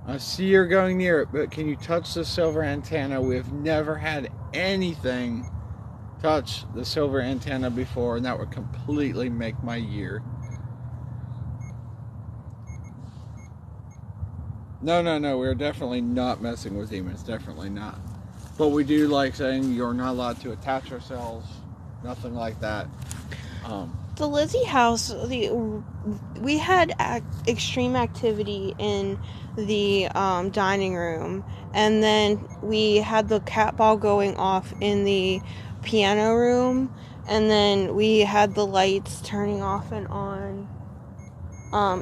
I see you're going near it, but can you touch the silver antenna? We've never had anything touch the silver antenna before, and that would completely make my year. No, we're definitely not messing with demons, definitely not. But we do like saying you're not allowed to attach ourselves, nothing like that. The Lizzie house, we had extreme activity in the dining room, and then we had the cat ball going off in the piano room, and then we had the lights turning off and on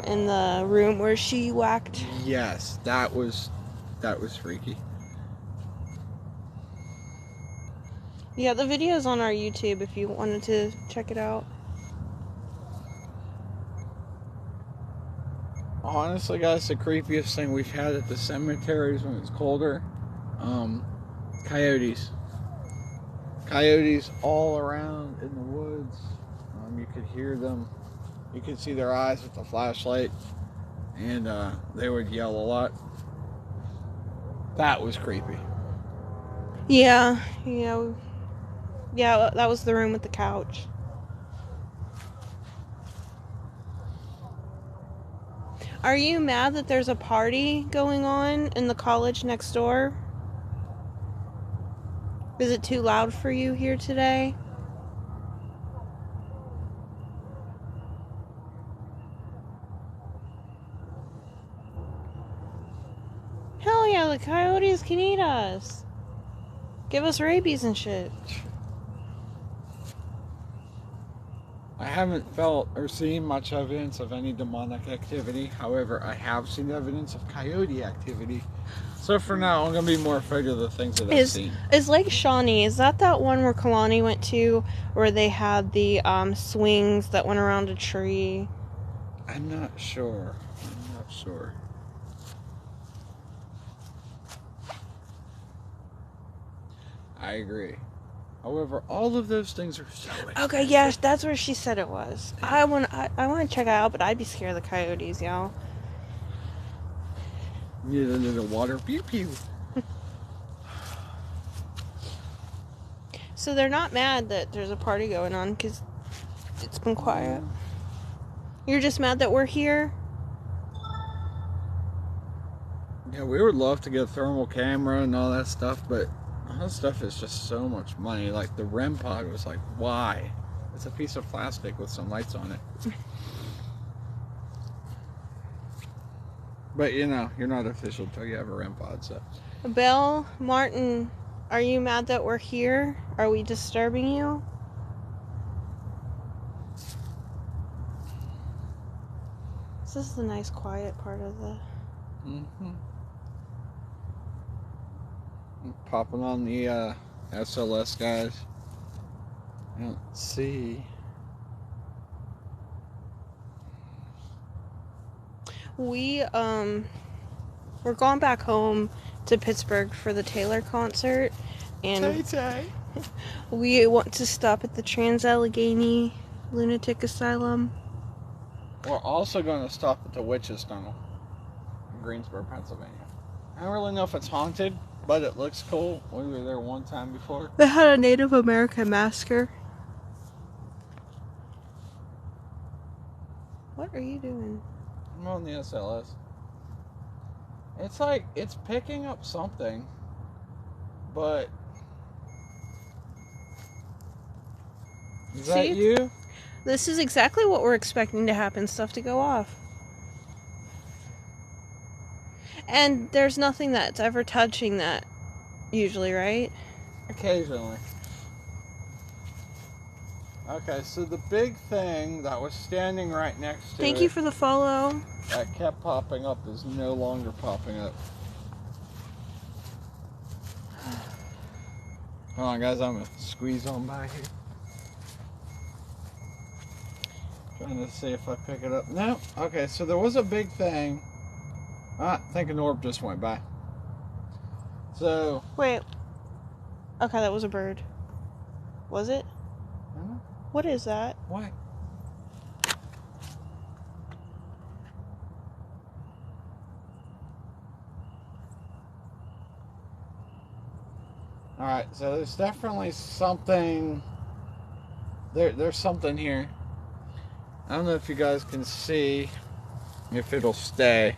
in the room where she whacked. Yes, that was freaky. Yeah, the video's on our YouTube if you wanted to check it out. Honestly, guys, the creepiest thing we've had at the cemeteries when it's colder, coyotes. Coyotes all around in the woods. You could hear them. You could see their eyes with the flashlight, and they would yell a lot. That was creepy. Yeah, that was the room with the couch. Are you mad that there's a party going on in the college next door? Is it too loud for you here today? Hell yeah, the coyotes can eat us. Give us rabies and shit. I haven't felt or seen much evidence of any demonic activity. However, I have seen evidence of coyote activity. So for now, I'm going to be more afraid of the things that I've seen. Is Lake Shawnee, is that one where Kalani went to, where they had the swings that went around a tree? I'm not sure. I agree. However, all of those things are so expensive. Okay, yes, that's where she said it was. I want to check it out, but I'd be scared of the coyotes, y'all. Need a little water. Pew pew. So they're not mad that there's a party going on because it's been quiet. You're just mad that we're here? Yeah, we would love to get a thermal camera and all that stuff, but all that stuff is just so much money. Like the REM pod was like, why? It's a piece of plastic with some lights on it. But you know, you're not official until you have a REM pod, so. Belle, Martin, are you mad that we're here? Are we disturbing you? This is the nice quiet part of the Mm-hmm. Popping on the SLS, guys. Let's see. We're going back home to Pittsburgh for the Taylor concert, and we want to stop at the Trans-Allegheny Lunatic Asylum. We're also going to stop at the Witches Tunnel in Greensboro, Pennsylvania. I don't really know if it's haunted, but it looks cool. We were there one time before. They had a Native American massacre. What are you doing? I'm on the SLS. It's like, it's picking up something, but... Is that you? This is exactly what we're expecting to happen, stuff to go off. And there's nothing that's ever touching that, usually, right? Occasionally. Okay, so the big thing that was standing right next to Thank you for the follow. That kept popping up is no longer popping up. Hold on, guys, I'm gonna squeeze on by here. Trying to see if I pick it up. No. Okay, so there was a big thing. I think an orb just went by. So. Wait. Okay, that was a bird. Was it? Hmm? What is that? What? Alright, so there's definitely something. There's something here. I don't know if you guys can see if it'll stay.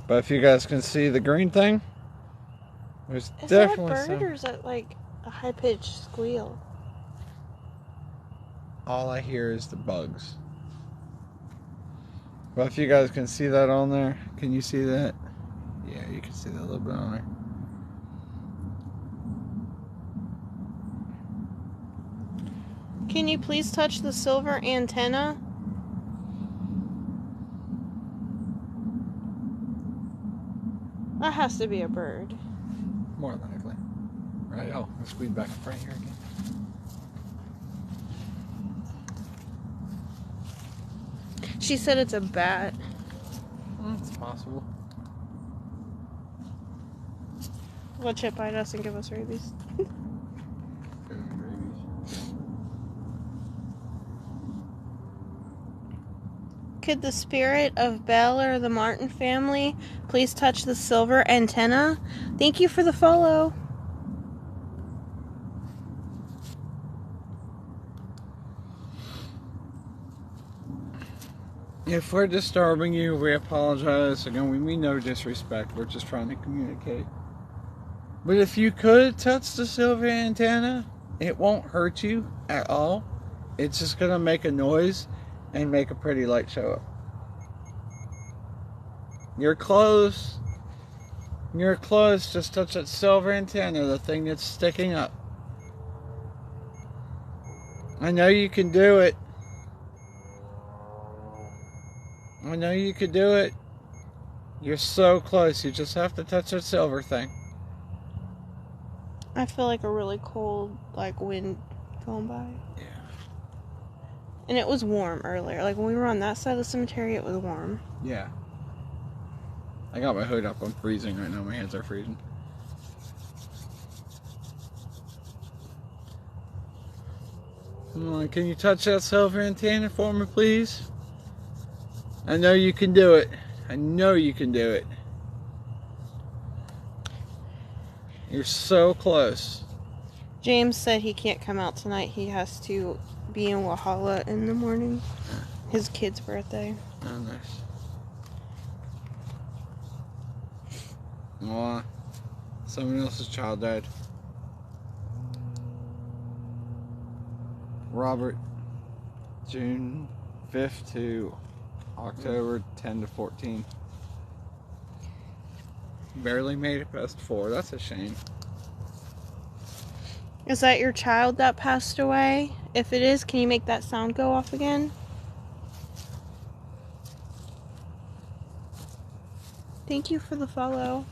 But if you guys can see the green thing, there's definitely Is that a bird or is that like a high-pitched squeal? All I hear is the bugs. But if you guys can see that on there, can you see that? Yeah, you can see that a little bit on there. Can you please touch the silver antenna? That has to be a bird. More likely. Right, oh, let's squeeze back in front here again. She said it's a bat. It's possible. Watch it bite us and give us rabies. Could the spirit of Belle or the Martin family please touch the silver antenna? Thank you for the follow. If we're disturbing you, we apologize. Again, we mean no disrespect. We're just trying to communicate. But if you could touch the silver antenna, it won't hurt you at all. It's just going to make a noise and make a pretty light show up. You're close. You're close. Just touch that silver antenna, the thing that's sticking up. I know you can do it. I know you could do it. You're so close. You just have to touch that silver thing. I feel like a really cold, like, wind going by. Yeah. And it was warm earlier. Like, when we were on that side of the cemetery, it was warm. Yeah. I got my hood up. I'm freezing right now. My hands are freezing. Come on, can you touch that silver antenna for me, please? I know you can do it. I know you can do it. You're so close. James said he can't come out tonight. He has to be in Walhalla in the morning. His kid's birthday. Oh, nice. Well, someone else's child died. Robert, June 5th to October 10 to 14. Barely made it past 4. That's a shame. Is that your child that passed away? If it is, can you make that sound go off again? Thank you for the follow.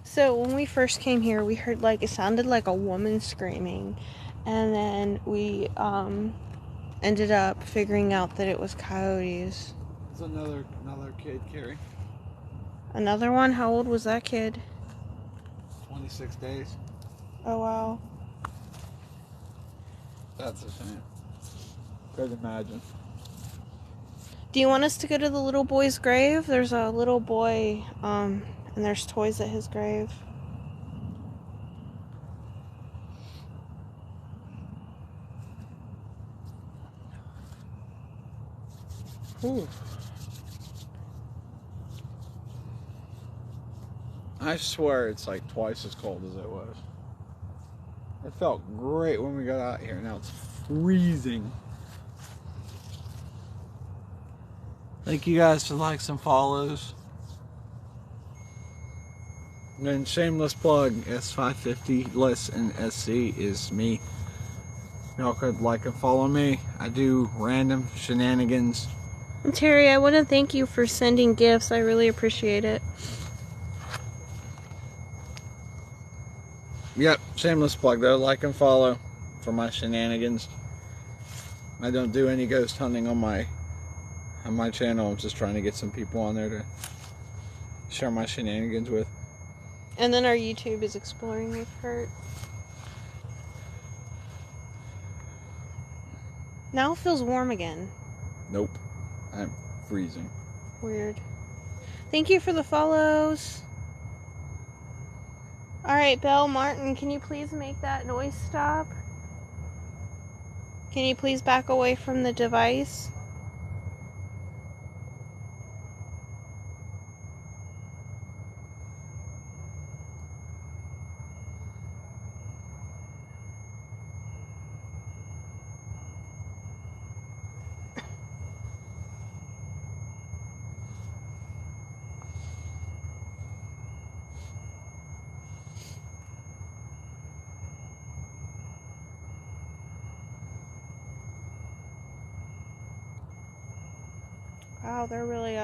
So when we first came here, we heard like it sounded like a woman screaming, and then we ended up figuring out that it was coyotes. It's another kid, Carrie. Another one? How old was that kid? 26 days. Oh wow. That's a shame. Could imagine. Do you want us to go to the little boy's grave? There's a little boy, and there's toys at his grave. Ooh. I swear it's like twice as cold as it was. It felt great when we got out here. Now it's freezing. Thank you guys for likes and follows. And then shameless plug, S550 Less and SC is me. Y'all could like and follow me. I do random shenanigans. And Terry, I want to thank you for sending gifts. I really appreciate it. Yep, shameless plug though. Like and follow for my shenanigans. I don't do any ghost hunting on my channel. I'm just trying to get some people on there to share my shenanigans with. And then our YouTube is Exploring with Kurt. Now it feels warm again. Nope, I'm freezing. Weird. Thank you for the follows. Alright, Belle Martin, can you please make that noise stop? Can you please back away from the device? Wow, they're really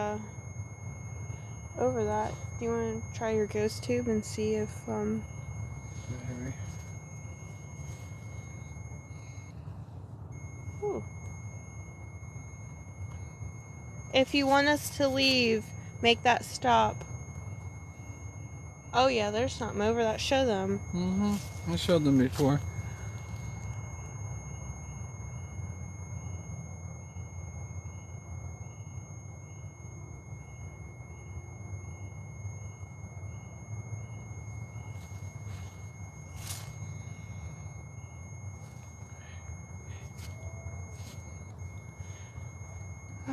over that. Do you want to try your ghost tube and see if Ooh. If you want us to leave, make that stop. Oh yeah, there's something over that. Show them. I showed them before.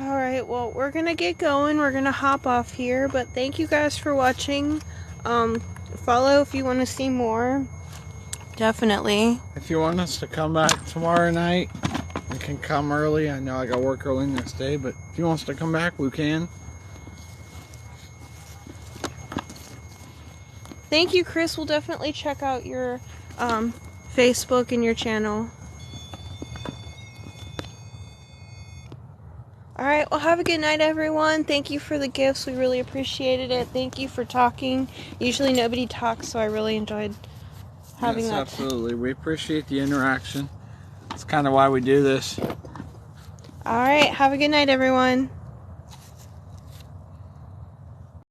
Alright, well, we're gonna get going. We're gonna hop off here, but thank you guys for watching. Follow if you want to see more. Definitely. If you want us to come back tomorrow night, we can come early. I know I got work early next day, but if you want us to come back, we can. Thank you, Chris. We'll definitely check out your Facebook and your channel. Alright, well, have a good night, everyone. Thank you for the gifts. We really appreciated it. Thank you for talking. Usually nobody talks, so I really enjoyed having yes, that. Absolutely. We appreciate the interaction. That's kind of why we do this. Alright, have a good night, everyone.